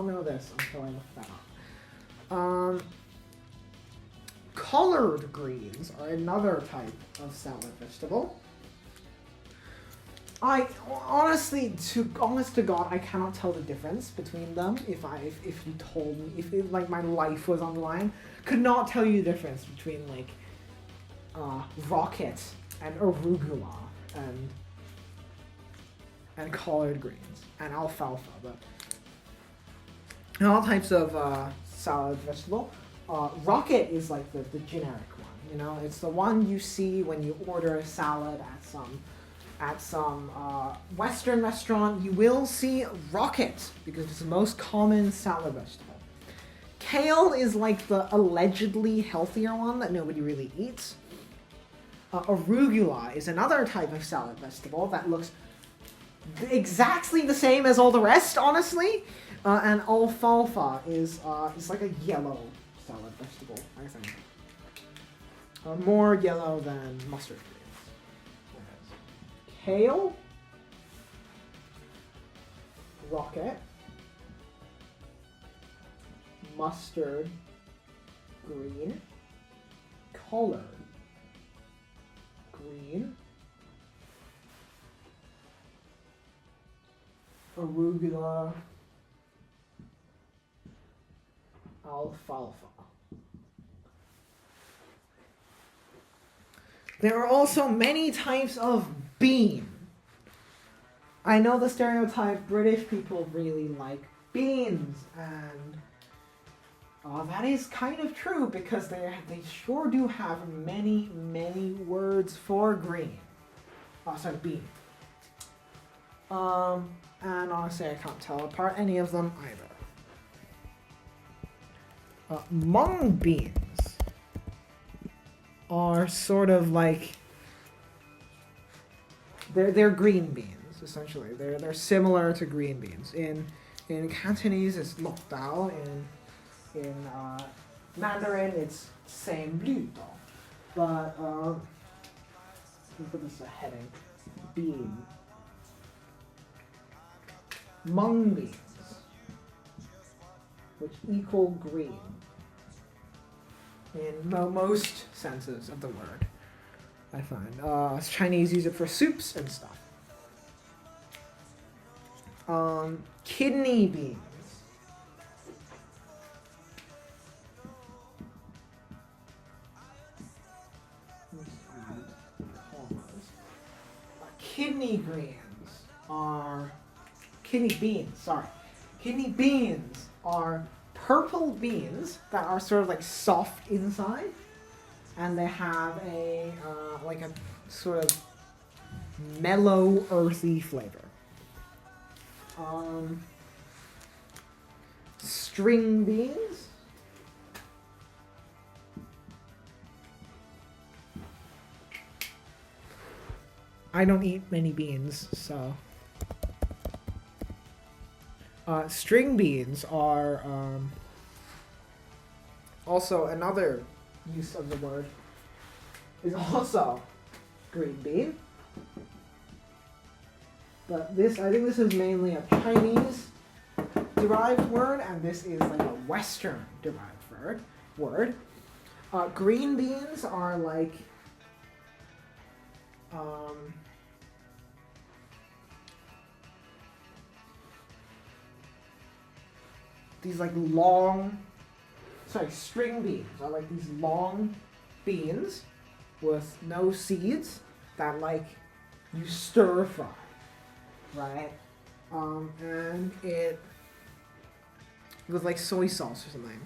don't know this until I look that up. Collard greens are another type of salad vegetable. Honest to God, I cannot tell the difference between them. If you told me, if like my life was on the line, could not tell you the difference between like rocket and arugula and collard greens and alfalfa, but all types of salad vegetable. Rocket is like the generic one. You know, it's the one you see when you order a salad at some Western restaurant. You will see rocket because it's the most common salad vegetable. Kale is like the allegedly healthier one that nobody really eats. Arugula is another type of salad vegetable that looks exactly the same as all the rest, honestly. And alfalfa is like a yellow salad vegetable, I think. More yellow than mustard greens. Kale, rocket, mustard green, collard green, arugula, alfalfa. There are also many types of bean. I know the stereotype British people really like beans, and that is kind of true because they sure do have many words for green. Bean. And honestly, I can't tell apart any of them either. Mung beans are sort of like they're green beans essentially. They're similar to green beans. In Cantonese, it's lok dao. In Mandarin, it's same blue dao. But let me put this as a heading. Bean. Mung beans, which equal green in most senses of the word, I find. Chinese use it for soups and stuff. Kidney beans. Kidney beans are purple beans that are sort of like soft inside, and they have a like a sort of mellow, earthy flavor. String beans. I don't eat many beans, so. String beans are also another use of the word, is also green bean. But I think this is mainly a Chinese derived word, and this is like a Western derived word. Green beans are like these like string beans are like these long beans with no seeds that like you stir fry, right? And it with like soy sauce or something,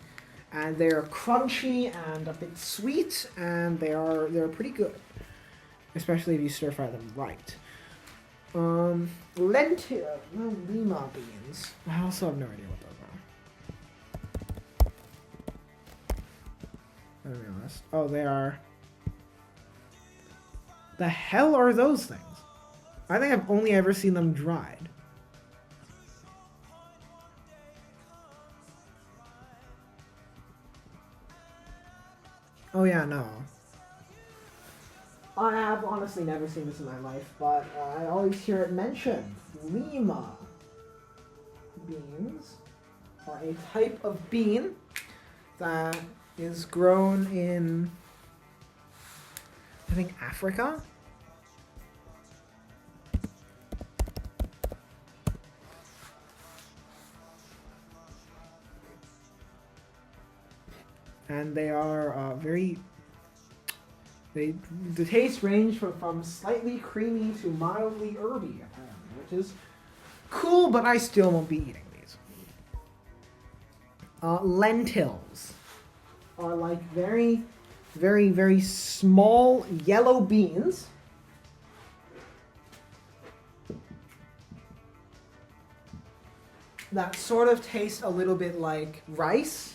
and they're crunchy and a bit sweet, and they're pretty good, especially if you stir fry them right. Lima beans. I also have no idea what those are. I'll be honest. Oh, they are. The hell are those things? I think I've only ever seen them dried. Oh yeah, no. I have honestly never seen this in my life, but I always hear it mentioned. Lima beans are a type of bean that is grown in, I think, Africa. And they are the taste range from slightly creamy to mildly herby, apparently, which is cool, but I still won't be eating these. Lentils are like very, very, very small yellow beans that sort of taste a little bit like rice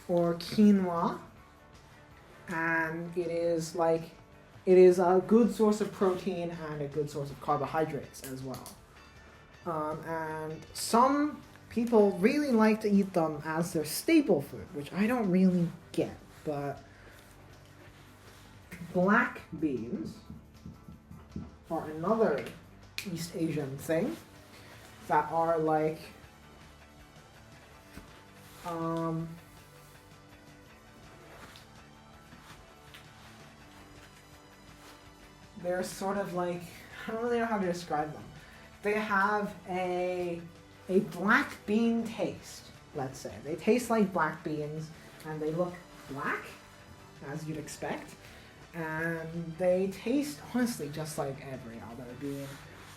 or quinoa, and it is a good source of protein and a good source of carbohydrates as well. And some people really like to eat them as their staple food, which I don't really get, but black beans are another East Asian thing that are like they're sort of like, I don't really know how to describe them. They have a black bean taste, let's say. They taste like black beans, and they look black, as you'd expect. And they taste, honestly, just like every other bean.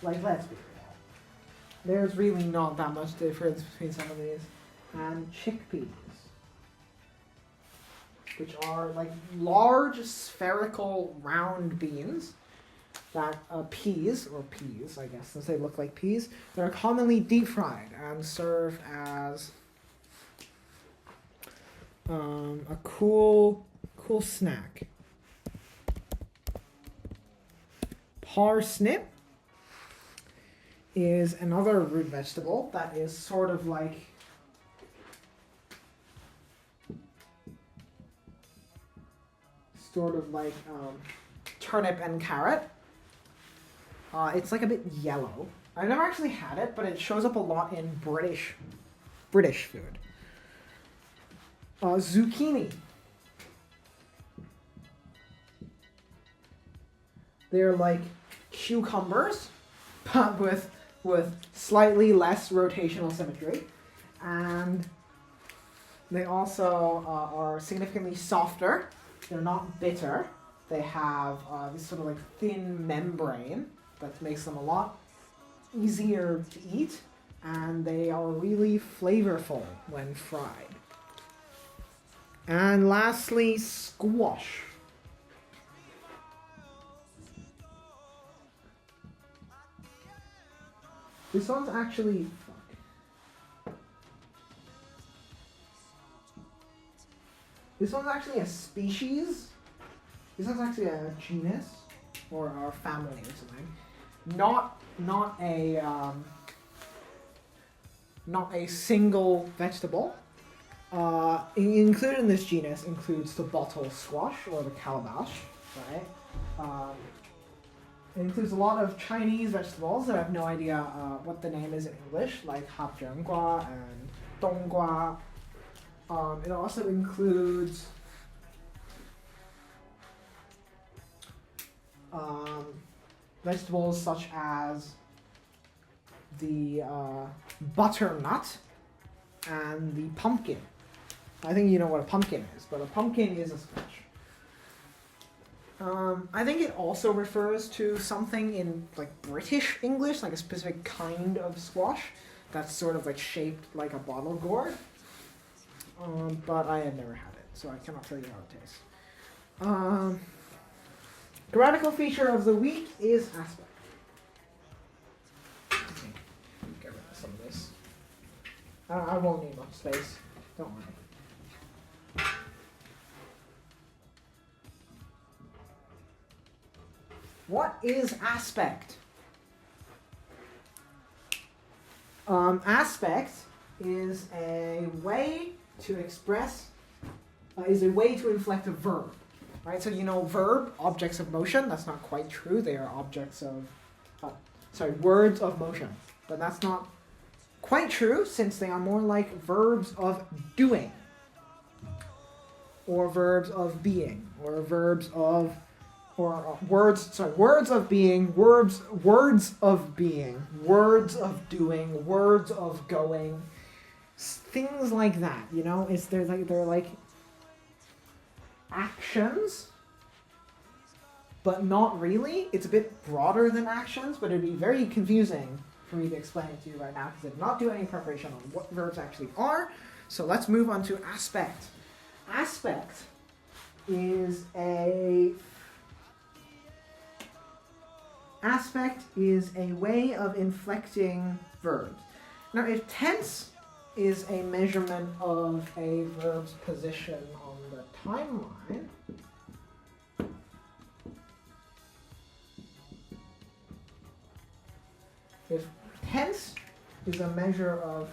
Like, let's be real. There's really not that much difference between some of these. And chickpeas, which are like large, spherical, round beans that peas, I guess, since they look like peas, they're commonly deep fried and served as a cool snack. Parsnip is another root vegetable that is sort of like turnip and carrot. It's like a bit yellow. I've never actually had it, but it shows up a lot in British food. Zucchini. They're like cucumbers, but with slightly less rotational symmetry, and they also are significantly softer. They're not bitter. They have this sort of like thin membrane that makes them a lot easier to eat, and they are really flavorful when fried. And lastly, squash. This one's actually a species. This one's actually a genus or a family or something. Not a single vegetable. Included in this genus includes the bottle squash or the calabash, right? It includes a lot of Chinese vegetables that I have no idea what the name is in English, like hapjiangua and donggua. It also includes vegetables such as the butternut and the pumpkin. I think you know what a pumpkin is, but a pumpkin is a squash. I think it also refers to something in like British English, like a specific kind of squash that's sort of like shaped like a bottle gourd. But I have never had it, so I cannot tell you how it tastes. Grammatical feature of the week is aspect. Okay, get rid of some of this. I won't need much space, don't worry. What is aspect? Aspect is a way to express, is a way to inflect a verb, right? So you know verb, objects of motion, that's not quite true. They are objects of, words of motion, but that's not quite true since they are more like verbs of doing, or verbs of being, or verbs of, or words of being, words of being, words of doing, words of going, things like that. You know, they're like actions, but not really. It's a bit broader than actions, but it'd be very confusing for me to explain it to you right now because I did not do any preparation on what verbs actually are. So let's move on to aspect. Aspect is a way of inflecting verbs. Now, if tense is a measurement of a verb's position on the timeline, if tense is a measure of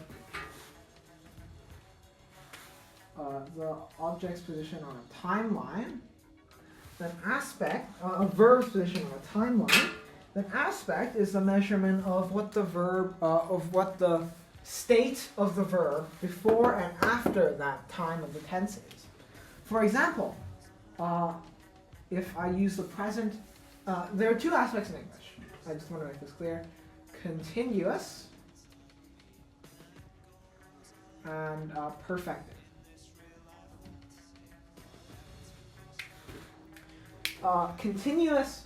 the object's position on a timeline, then aspect, a verb's position on a timeline, then aspect is the measurement of what the verb, of what the state of the verb before and after that time of the tense is. For example, if I use the present, there are two aspects in English. I just want to make this clear. Continuous and perfected. Continuous,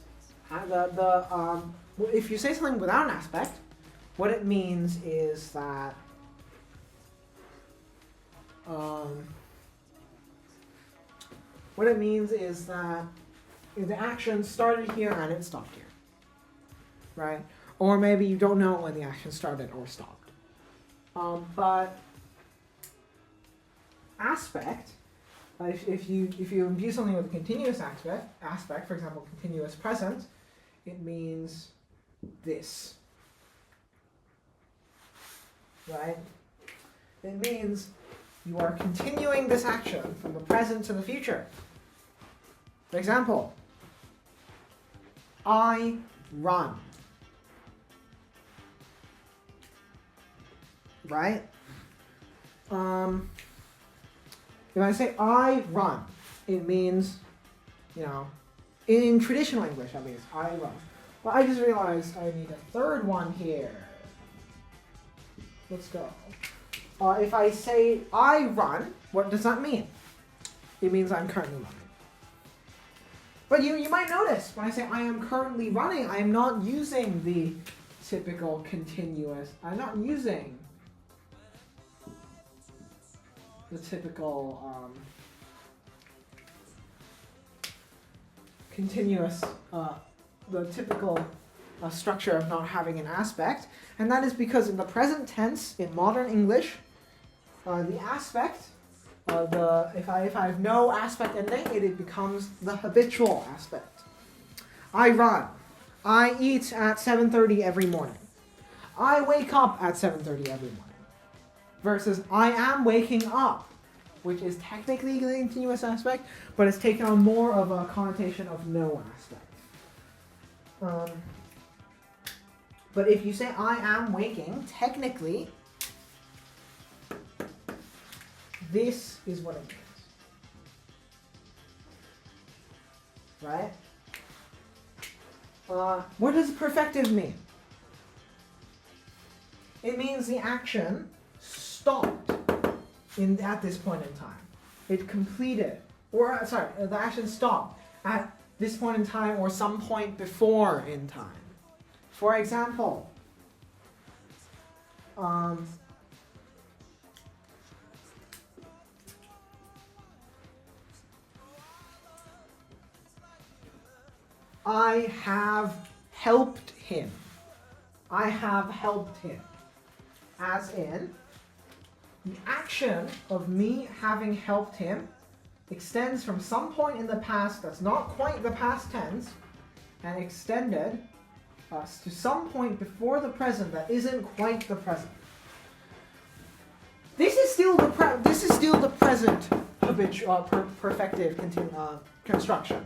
if you say something without an aspect, what it means is that the action started here and it stopped here, right? Or maybe you don't know when the action started or stopped. But aspect, if you imbue something with a continuous aspect, for example, continuous present, it means this, right? It means you are continuing this action from the present to the future. For example, I run. Right? If I say I run, it means, you know, in traditional English at least, I run. But I just realized I need a third one here. Let's go. If I say I run, what does that mean? It means I'm currently running. But you might notice when I say I am currently running, I am not using the typical continuous. I'm not using the typical continuous, the typical structure of not having an aspect, and that is because in the present tense in modern English, the aspect, if I have no aspect ending, it becomes the habitual aspect. I run. I eat at 7:30 every morning. I wake up at 7:30 every morning. Versus I am waking up, which is technically the continuous aspect, but it's taken on more of a connotation of no aspect. But if you say I am waking, technically, this is what it means. Right? What does perfective mean? It means the action stopped at this point in time. It completed, or the action stopped at this point in time or some point before in time. For example, I have helped him. I have helped him. As in, the action of me having helped him extends from some point in the past that's not quite the past tense and extended to some point before the present that isn't quite the present. This is still the present perfective construction.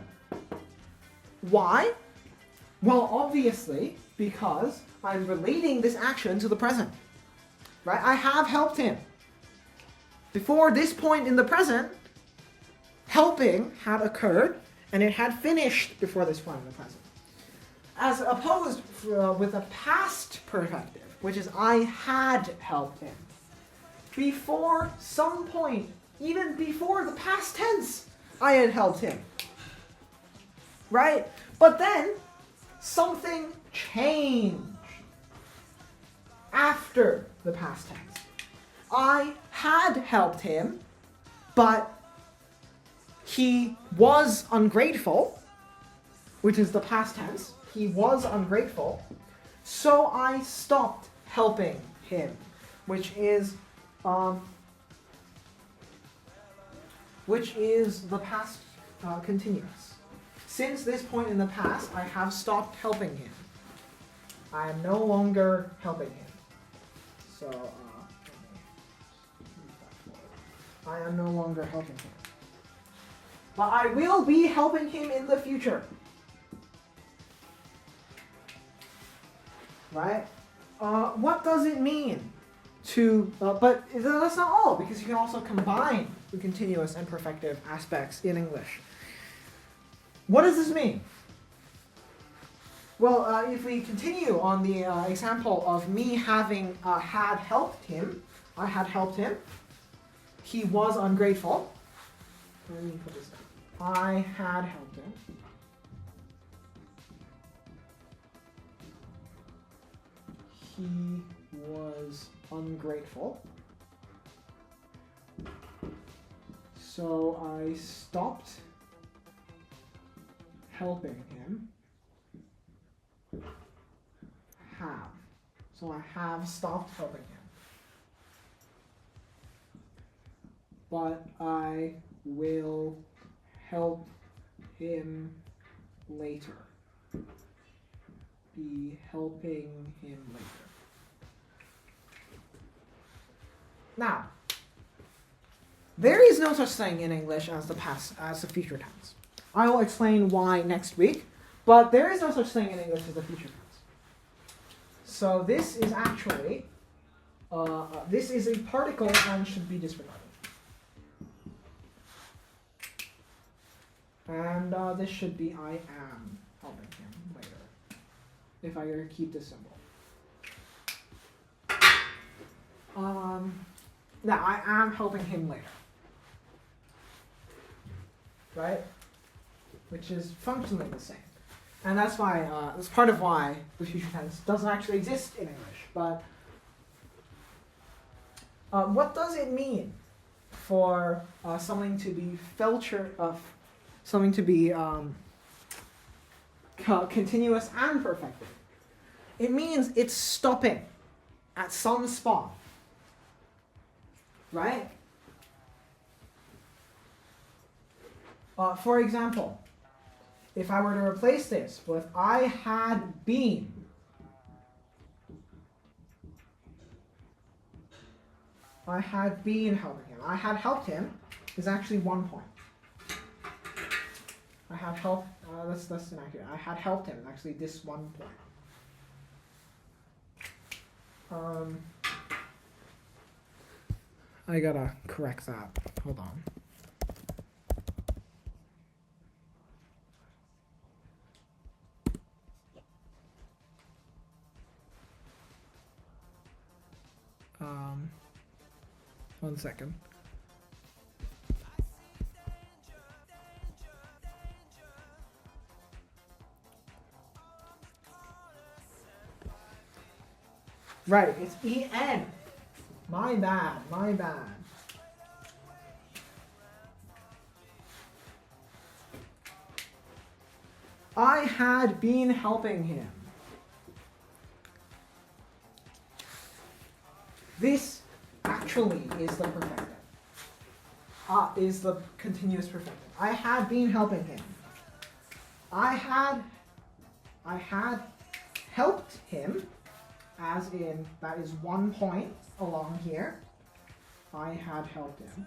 Why? Well, obviously, because I'm relating this action to the present. right? I have helped him. Before this point in the present, helping had occurred, and it had finished before this point in the present. As opposed with a past perfective, which is I had helped him. Before some point, even before the past tense, I had helped him. Right? But then, something changed after the past tense. I had helped him, but he was ungrateful, which is the past tense. He was ungrateful, so I stopped helping him, which is the past continuous. Since this point in the past, I have stopped helping him. I am no longer helping him. So, I am no longer helping him. But I will be helping him in the future. Right? What does it mean to, but that's not all, because you can also combine the continuous and perfective aspects in English. What does this mean? Well, if we continue on the example of me having had helped him, I had helped him. He was ungrateful. Let me put this down. I had helped him. He was ungrateful. So I stopped helping him. Have. So I have stopped helping him. But I will help him later. Be helping him later. Now, there is no such thing in English as the future tense. I will explain why next week, but there is no such thing in English as the future tense. So this is actually, this is a particle and should be disregarded. And this should be I am helping him later, if I keep this symbol. Now I am helping him later. Right? Which is functionally the same. And that's why, that's part of why the future tense doesn't actually exist in English. But what does it mean for something to be something to be continuous and perfective? It means it's stopping at some spot. Right? For example, if I were to replace this with I had been, helping him. I had helped him is actually 1 point. I have helped, that's inaccurate. I had helped him, actually this 1 point. I gotta correct that. Hold on. One second. Right, it's EN. My bad. I had been helping him. This actually is the perfective. Is the continuous perfective. I had been helping him. I had helped him, as in that is 1 point along here. I had helped him.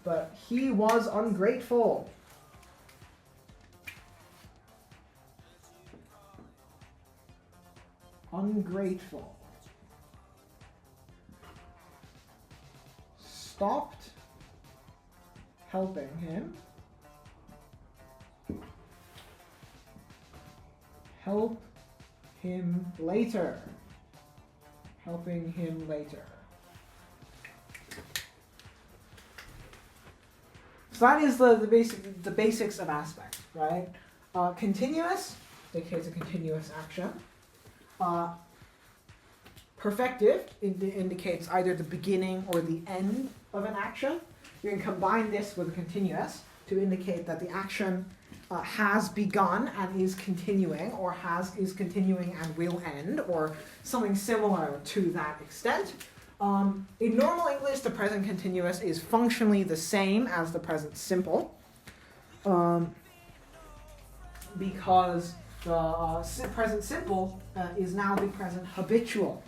But he was ungrateful. ungrateful. Stopped helping him. Help him later. Helping him later. So that is the basics of aspect, right? Continuous indicates a continuous action. Perfective indicates either the beginning or the end of an action. You can combine this with continuous to indicate that the action has begun and is continuing, or is continuing and will end, or something similar to that extent. In normal English, the present continuous is functionally the same as the present simple, because the present simple is now the present habitual